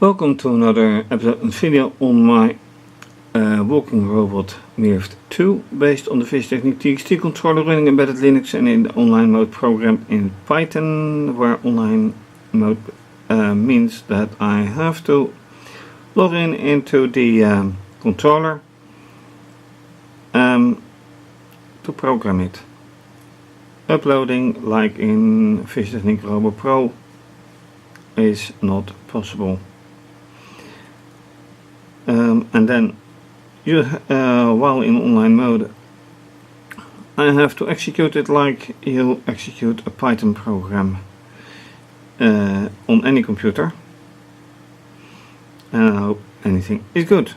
Welcome to another episode and video on my walking robot Mirft2 based on the fischertechnik TXT controller running embedded Linux and in the online mode programmed in Python, where online mode means that I have to log in into the controller to program it. Uploading like in fischertechnik Robo Pro is not possible. And then you, while in online mode, I have to execute it like you execute a Python program on any computer. And I hope anything is good.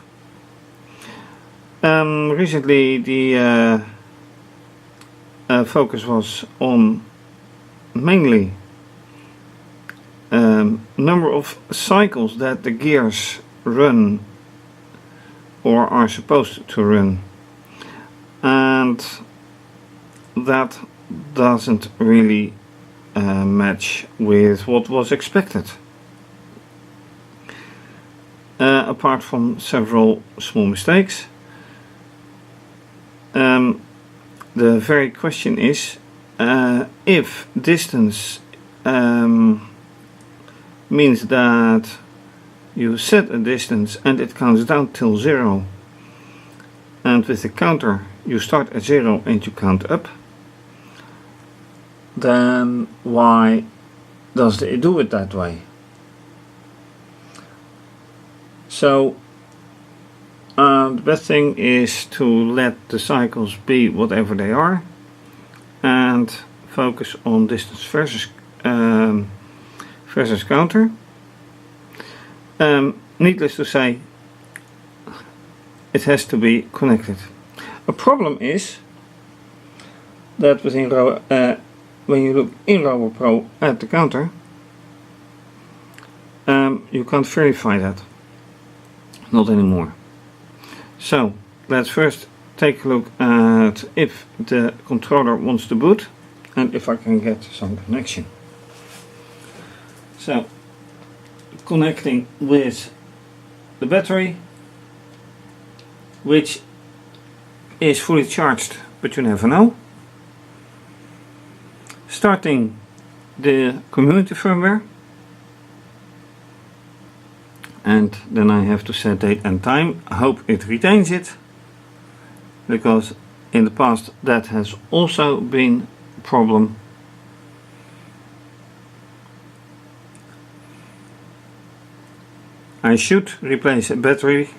Recently the focus was on mainly number of cycles that the gears run or are supposed to run, and that doesn't really match with what was expected, apart from several small mistakes. The very question is if distance means that you set a distance and it counts down till 0, and with the counter you start at 0 and you count up, then why does it do it that way? So the best thing is to let the cycles be whatever they are and focus on distance versus counter. Needless to say, it has to be connected. A problem is that within when you look in RoboPro at the counter, you can't verify that. Not anymore. So let's first take a look at if the controller wants to boot and if I can get some connection. So connecting with the battery, which is fully charged, but you never know. Starting the community firmware, and then I have to set date and time. I hope it retains it, because in the past that has also been a problem. I should replace a battery,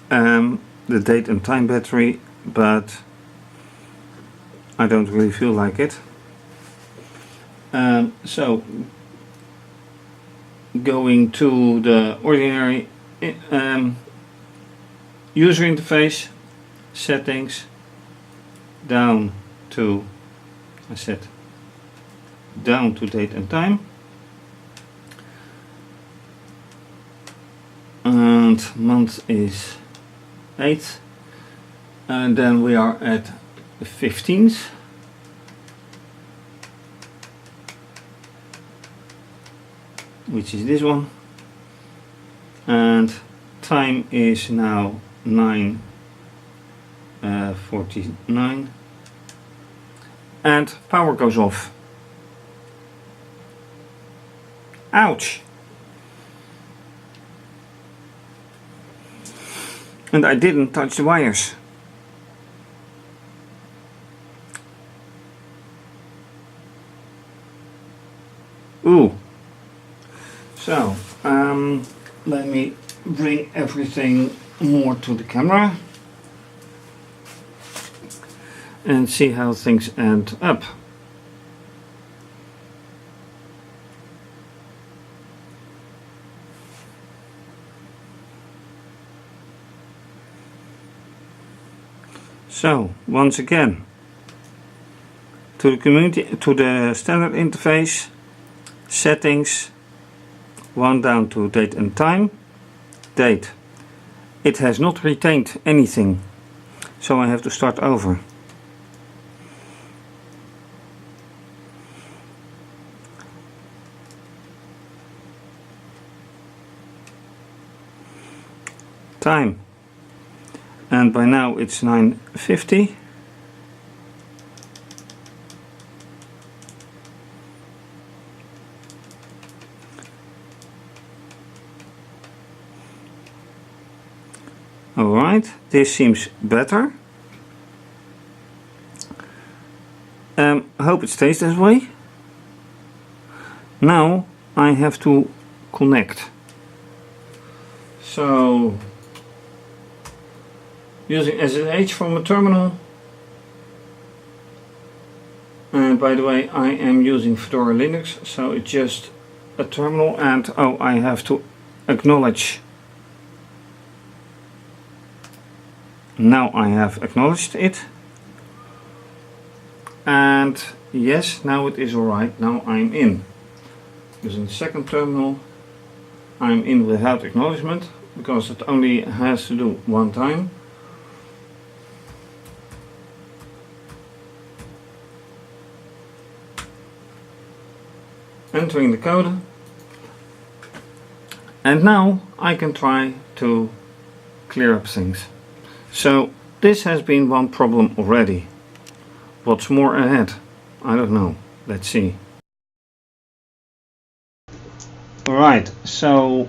the date and time battery, but I don't really feel like it. So going to the ordinary user interface, settings, down to, I set down to date and time, and month is 8th, and then we are at the 15th, which is this one, and time is now 9:49, and power goes off. Ouch! And I didn't touch the wires. Ooh. So, let me bring everything more to the camera and see how things end up. So once again, to the standard interface, settings, one down to date and time, date. It has not retained anything, so I have to start over. time, and by now it's 9:50. Alright, this seems better. I hope it stays this way. Now I have to connect. So, using SSH from a terminal. And by the way, I am using Fedora Linux, so it's just a terminal, and oh, I have to acknowledge. Now I have acknowledged it, and yes, now it is alright. Now I'm in. Using the second terminal, I'm in without acknowledgement, because it only has to do one time. Entering the code, and now I can try to clear up things. So this has been one problem already. What's more ahead? I don't know. Let's see. Alright, so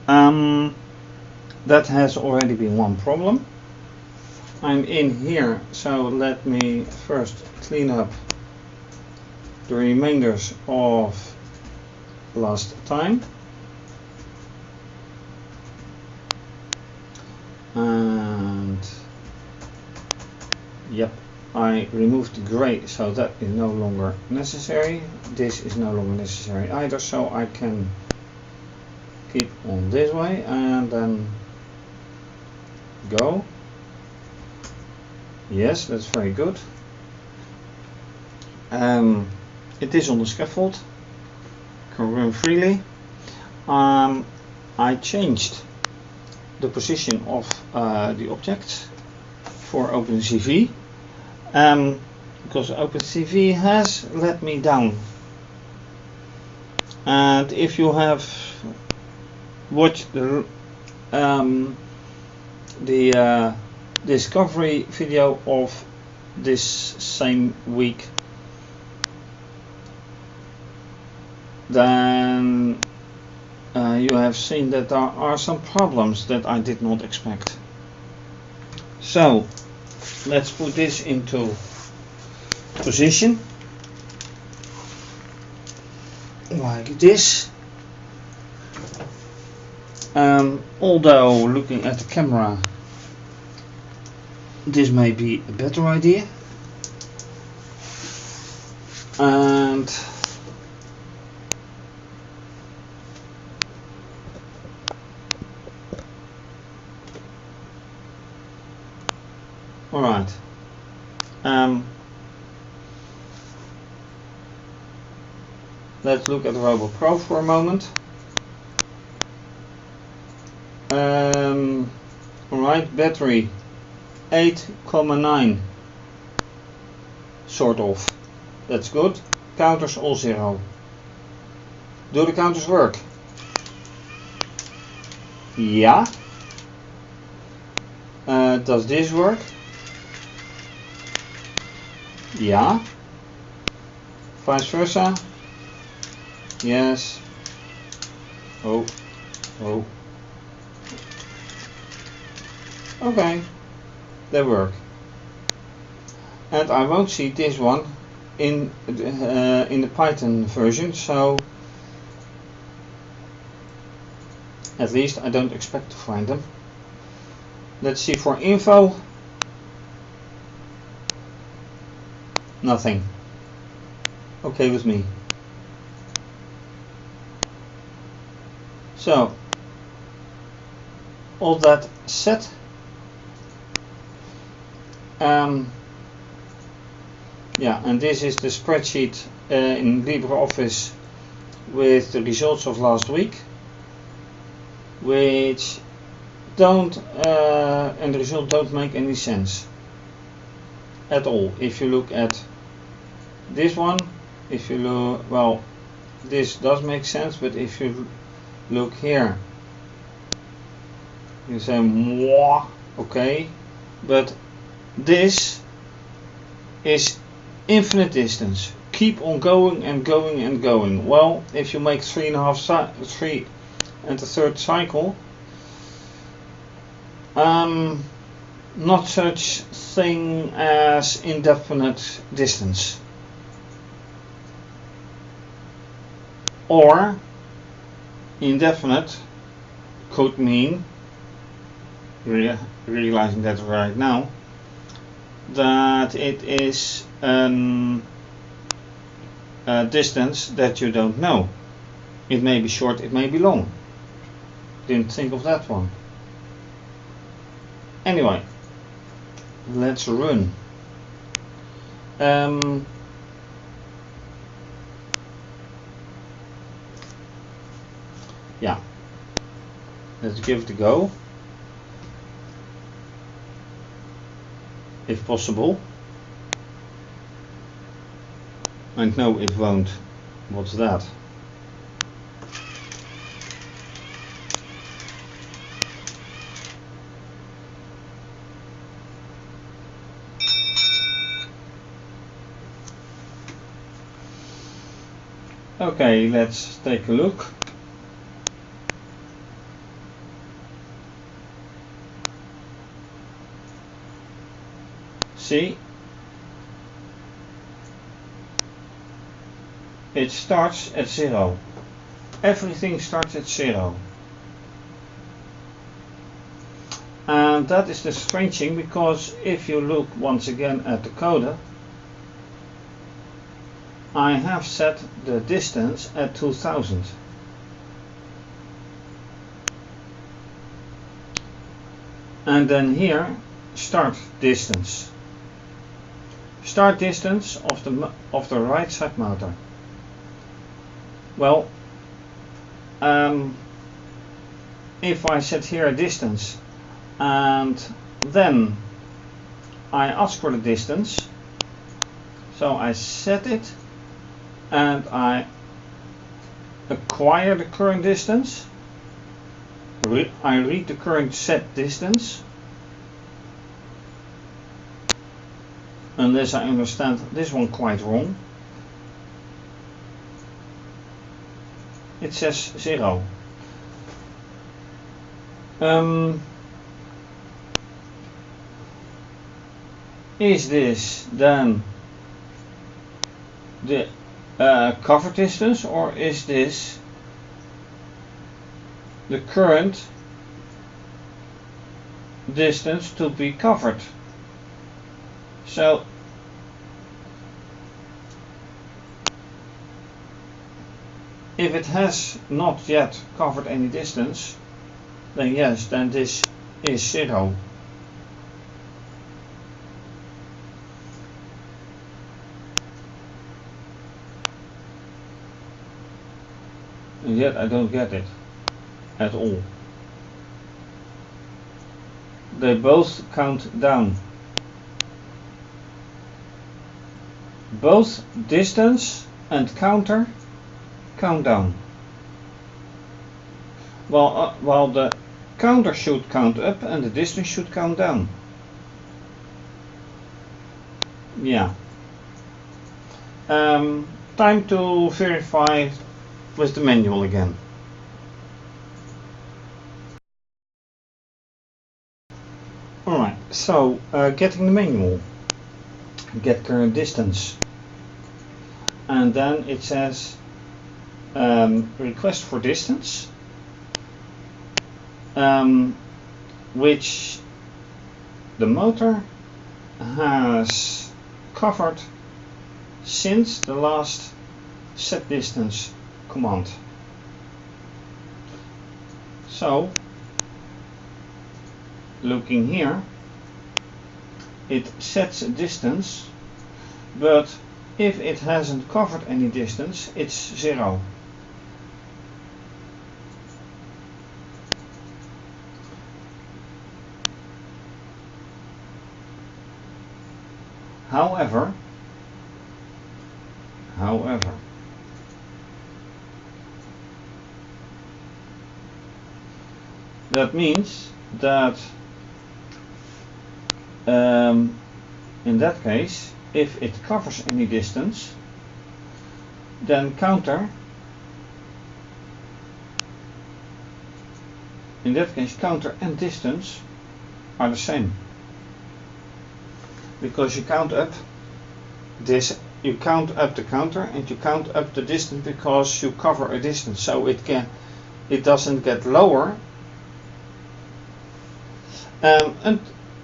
that has already been one problem. I'm in here, so let me first clean up the remainders of last time. And yep, I removed the gray, so that is no longer necessary. This is no longer necessary either, so I can keep on this way and then go. Yes, that's very good. It is on the scaffold, can run freely. I changed the position of the objects for OpenCV, because OpenCV has let me down. And if you have watched the discovery video of this same week, then you have seen that there are some problems that I did not expect. So let's put this into position like this. Although looking at the camera, this may be a better idea. And alright, let's look at the Robot Pro for a moment. Alright, battery 8,9 sort of. That's good. Counters all 0. Do the counters work? Yeah. Does this work? Yeah. Vice versa? Yes. Oh. Oh. Okay. They work. And I won't see this one in the Python version, so at least I don't expect to find them. Let's see for info. Nothing. Okay with me. So, all that set. Yeah, and this is the spreadsheet in LibreOffice with the results of last week, which don't and the result don't make any sense at all. If you look at this one, if you look, well, this does make sense, but if you look here, You say, mwah, okay, but this is infinite distance. Keep on going and going and going. Well, if you make 3 1/3 cycle, not such thing as indefinite distance. Or indefinite could mean, realizing that right now, that it is a distance that you don't know. It may be short, it may be long. Didn't think of that one. Anyway, let's run. Yeah, let's give it a go, if possible. And no, it won't. What's that? Okay, let's take a look. See, it starts at 0. Everything starts at 0. And that is the strange thing, because if you look once again at the coder, I have set the distance at 2000. And then here, start distance. Start distance of the right side motor. Well, if I set here a distance and then I ask for the distance, so I set it and I acquire the current distance, I read the current set distance, unless I understand this one quite wrong. It says 0. Is this then the cover distance, or is this the current distance to be covered? So if it has not yet covered any distance, then yes, then this is 0. And yet I don't get it at all. They both count down. Both distance and counter count down. While the counter should count up and the distance should count down. Yeah. Time to verify with the manual again. Alright, so getting the manual, get current distance, and then it says request for distance, which the motor has covered since the last set distance command. So looking here, it sets a distance, but if it hasn't covered any distance, it's 0. However, that means that in that case, if it covers any distance, then counter, in that case counter and distance are the same, because you count up this, you count up the counter and you count up the distance because you cover a distance, so it doesn't get lower.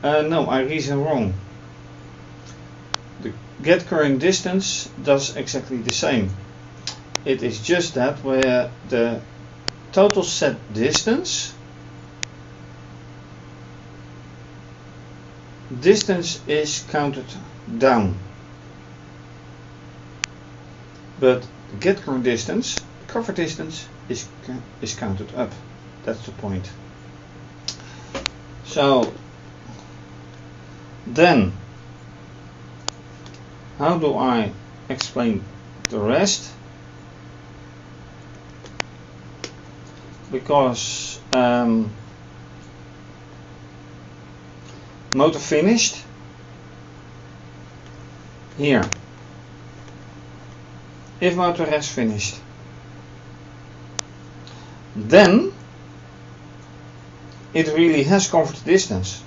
No, I reason wrong. The get current distance does exactly the same. It is just that where the total set distance is counted down, but the get current distance, the cover distance, is counted up. That's the point. So then, how do I explain the rest? Because motor finished here. If motor has finished, then it really has covered the distance.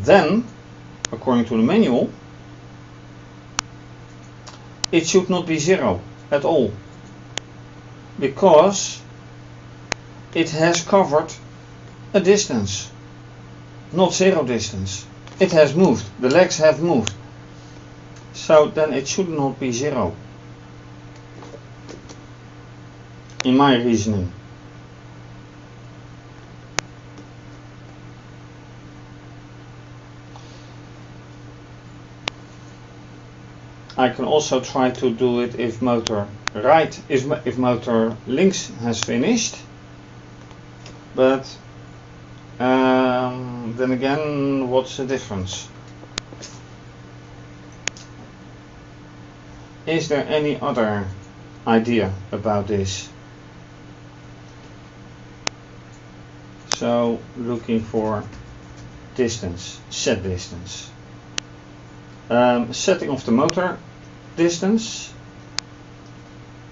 Then, according to the manual, it should not be 0 at all, because it has covered a distance, not 0 distance. It has moved, the legs have moved, so then it should not be 0, in my reasoning. I can also try to do it if motor right, if motor links has finished, but then again, what's the difference? Is there any other idea about this? So looking for distance, set distance. Setting of the motor distance,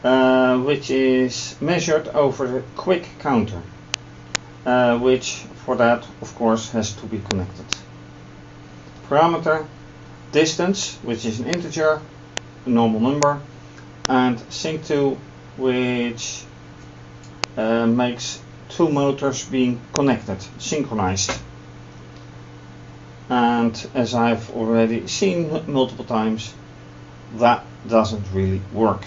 which is measured over the quick counter, which for that of course has to be connected. Parameter distance, which is an integer, a normal number, and sync2, which makes two motors being connected, synchronized. And as I've already seen multiple times, that doesn't really work.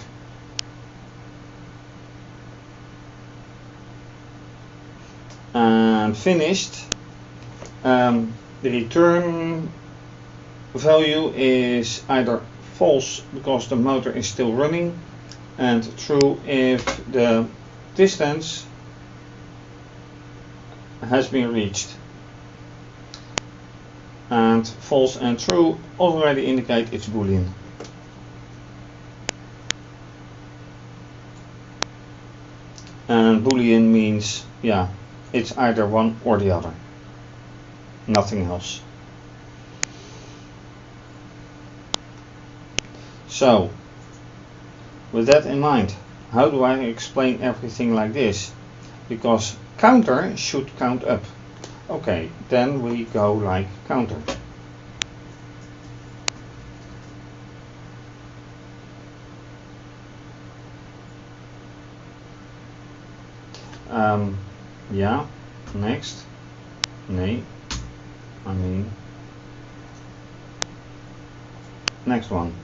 And finished, the return value is either false because the motor is still running, and true if the distance has been reached. And false and true already indicate it's Boolean. And Boolean means, yeah, it's either one or the other, nothing else. So, with that in mind, how do I explain everything like this? Because counter should count up. Okay, then we go like counter. Yeah, next. Nee, I mean next one.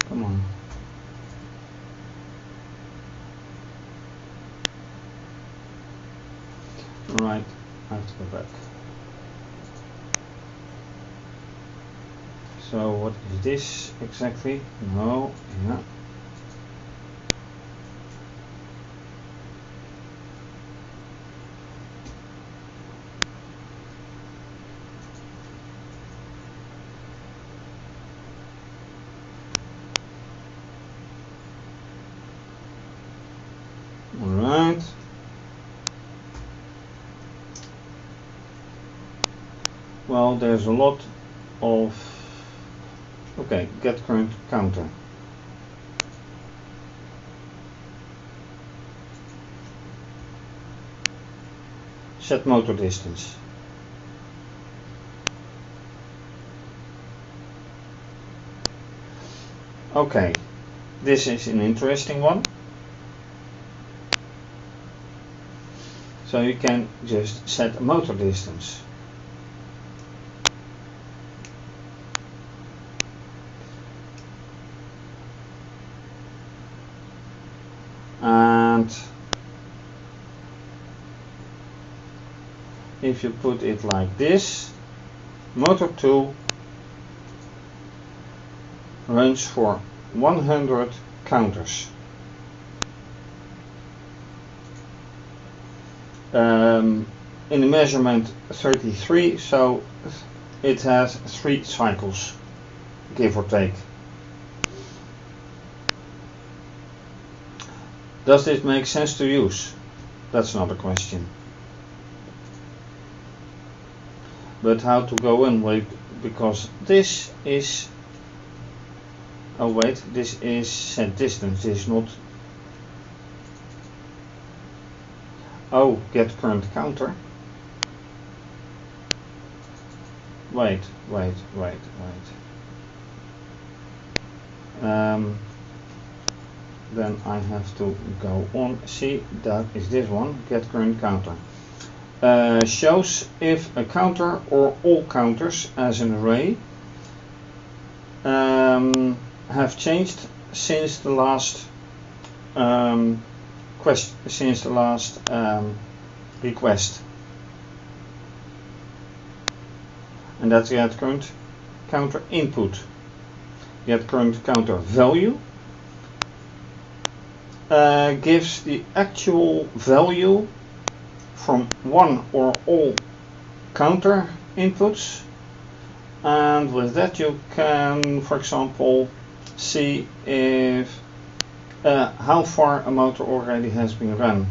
Come on. Right, I have to go back. So what is this exactly? No, yeah. Well, there's a lot of, okay, get current counter. Set motor distance. Okay, this is an interesting one. So you can just set a motor distance. And if you put it like this, motor 2 runs for 100 counters. In the measurement 33, so it has 3 cycles, give or take. Does this make sense to use? That's another question. But how to go in? Wait, because this is, oh wait, this is set distance, this is not, oh, get current counter. Wait. Then I have to go on. See, that is this one, get current counter. Shows if a counter or all counters as an array have changed since the last request. And that's the get current counter input. Get current counter value gives the actual value from one or all counter inputs, and with that you can, for example, see if how far a motor already has been run.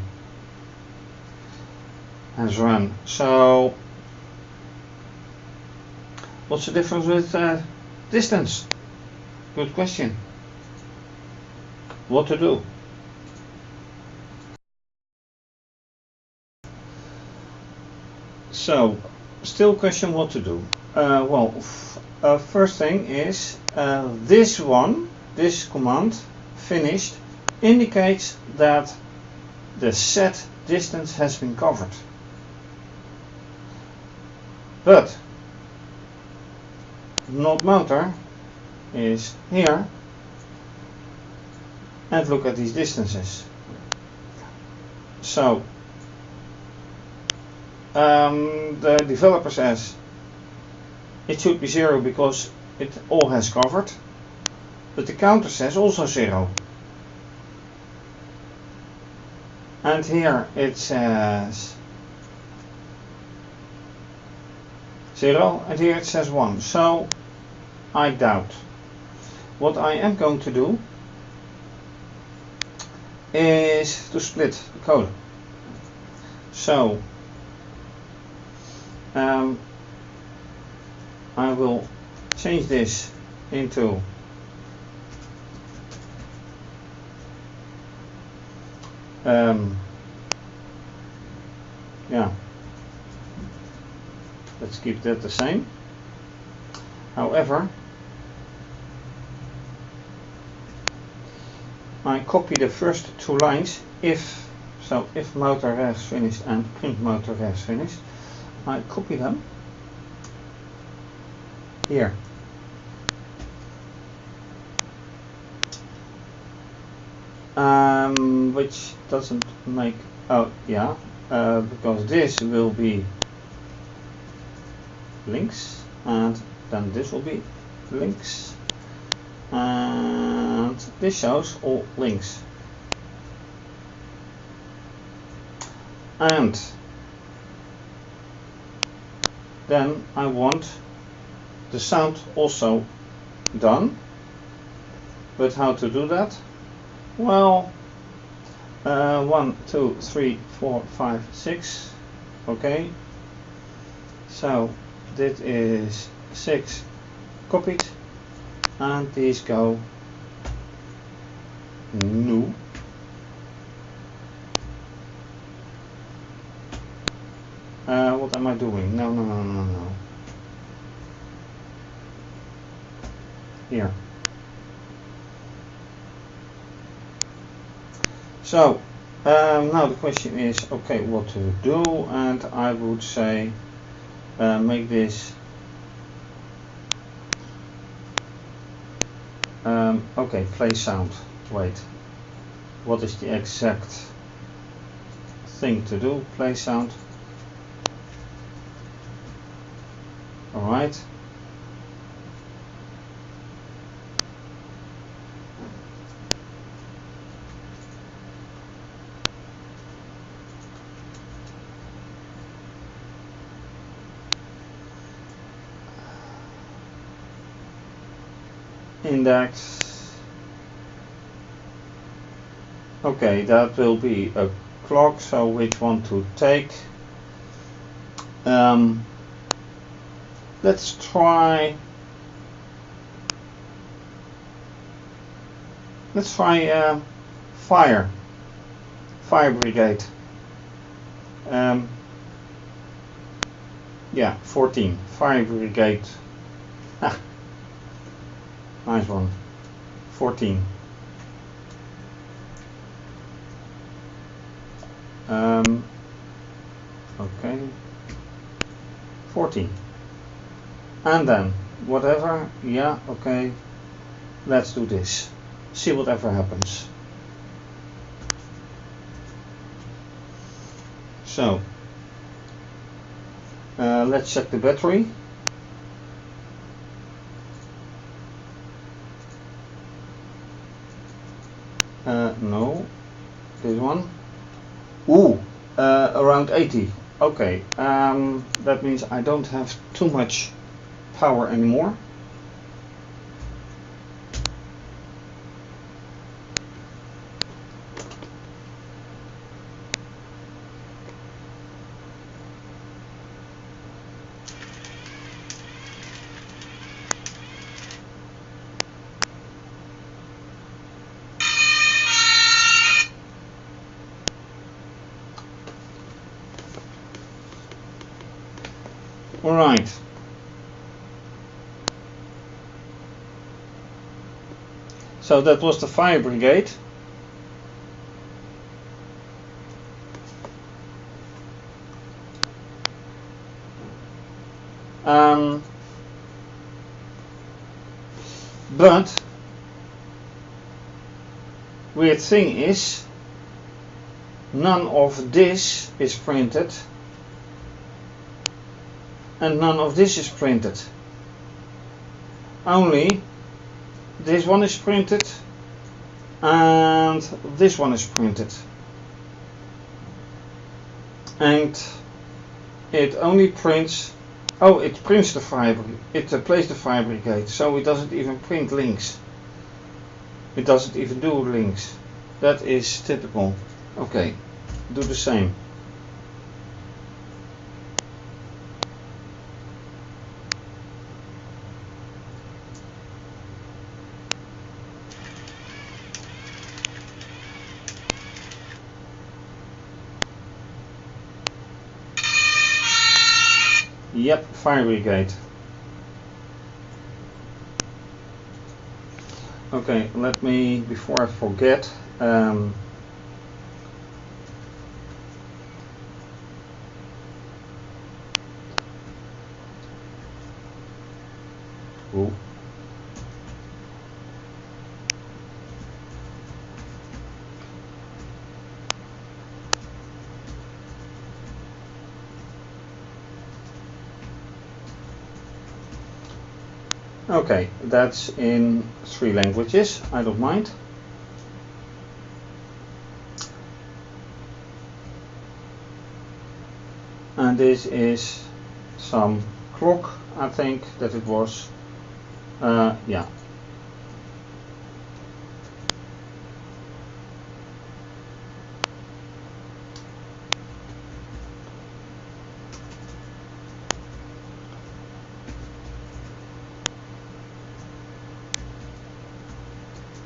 So what's the difference with distance? Good question. What to do? So, still question what to do. First thing is this command finished indicates that the set distance has been covered. But not motor is here, and look at these distances. So the developer says it should be 0 because it all has covered, but the counter says also 0. And here it says 0 and here it says 1. So I doubt. What I am going to do is to split the code. So I will change this into let's keep that the same. However, I copy the first 2 lines if motor revs finished and print motor revs finished. I copy them here. Which doesn't make, because this will be links and then this will be links and this shows all links. And then I want the sound also done. But how to do that? Well, 1, 2, 3, 4, 5, 6. Okay. So Dit is 6 copied and these go new. What am I doing? No. Here. So now the question is, okay, what to do, and I would say make this okay, play sound. Wait, what is the exact thing to do? Play sound. Alright. Index. Okay, that will be a clock, so which one to take? Let's try fire brigade. Yeah, 14 fire brigade. Nice one. 14. Okay. 14. And then whatever. Yeah, okay. Let's do this. See whatever happens. So let's check the battery. No, this one. Around 80. Okay, that means I don't have too much power anymore. Alright. So that was the fire brigade. But weird thing is, none of this is printed and none of this is printed. Only this one is printed and this one is printed, and it only prints, it prints the fire, it plays the fire brigade, so it doesn't even print links, it doesn't even do links. That is typical. Okay, do the same. Yep, fire brigade. Okay, let me, before I forget, okay, that's in 3 languages, I don't mind. And this is some clock, I think that it was. Yeah.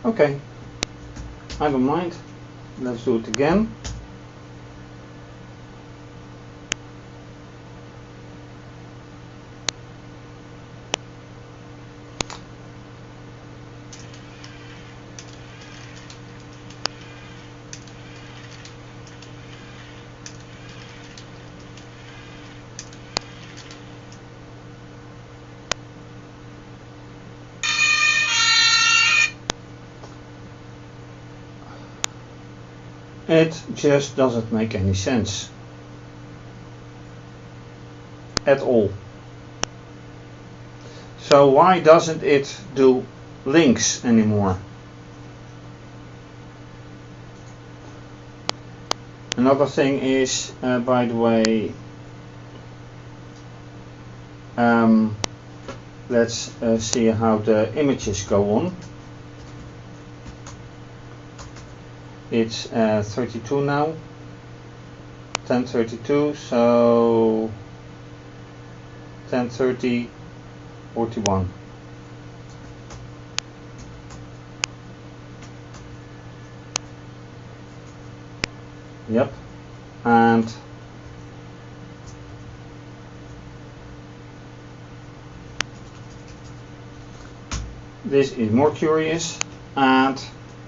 Okay, I don't mind. Let's do it again. It just doesn't make any sense at all. So why doesn't it do links anymore? Another thing is, by the way, let's see how the images go on. It's 32 now, 10:32, so 10:30, 41. Yep, and this is more curious, and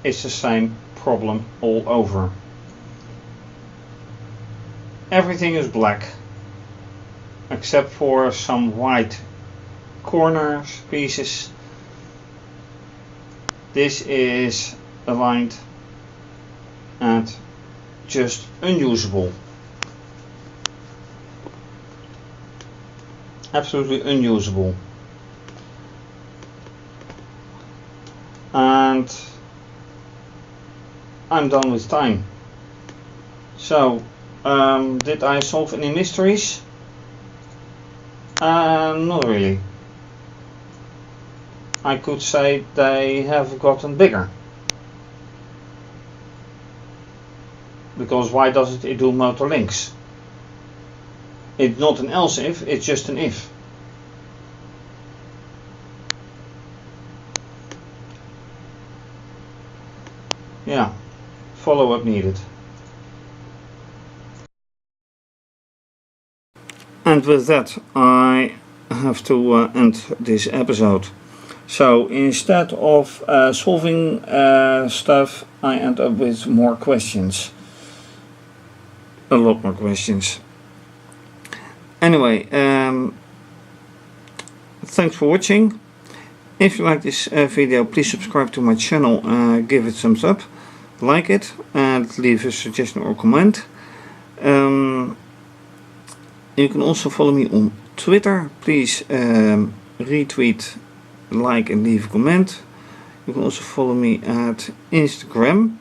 it's the same problem all over. Everything is black except for some white corners pieces. This is aligned and just unusable. Absolutely unusable. And I'm done with time. So, did I solve any mysteries? Not really. I could say they have gotten bigger. Because why doesn't it do motor links? It's not an else if, it's just an if. Yeah, follow-up needed. And with that, I have to end this episode. So instead of solving stuff, I end up with more questions. A lot more questions. Anyway, thanks for watching. If you like this video, please subscribe to my channel, give it a thumbs up, like it, and leave a suggestion or comment. You can also follow me on Twitter. Please retweet, like, and leave a comment. You can also follow me at Instagram.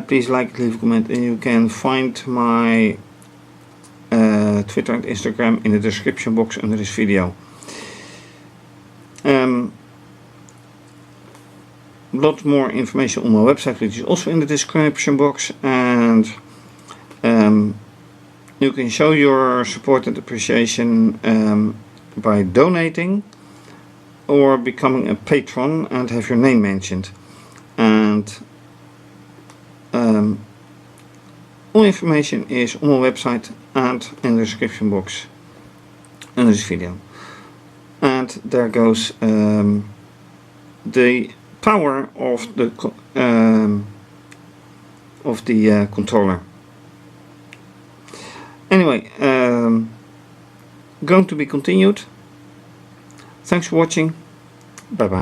Please like, leave a comment, and you can find my Twitter and Instagram in the description box under this video. Lot more information on my website, which is also in the description box, and you can show your support and appreciation by donating or becoming a patron and have your name mentioned. And all information is on my website and in the description box under this video. And there goes the power of the controller. Anyway, going to be continued. Thanks for watching. Bye bye.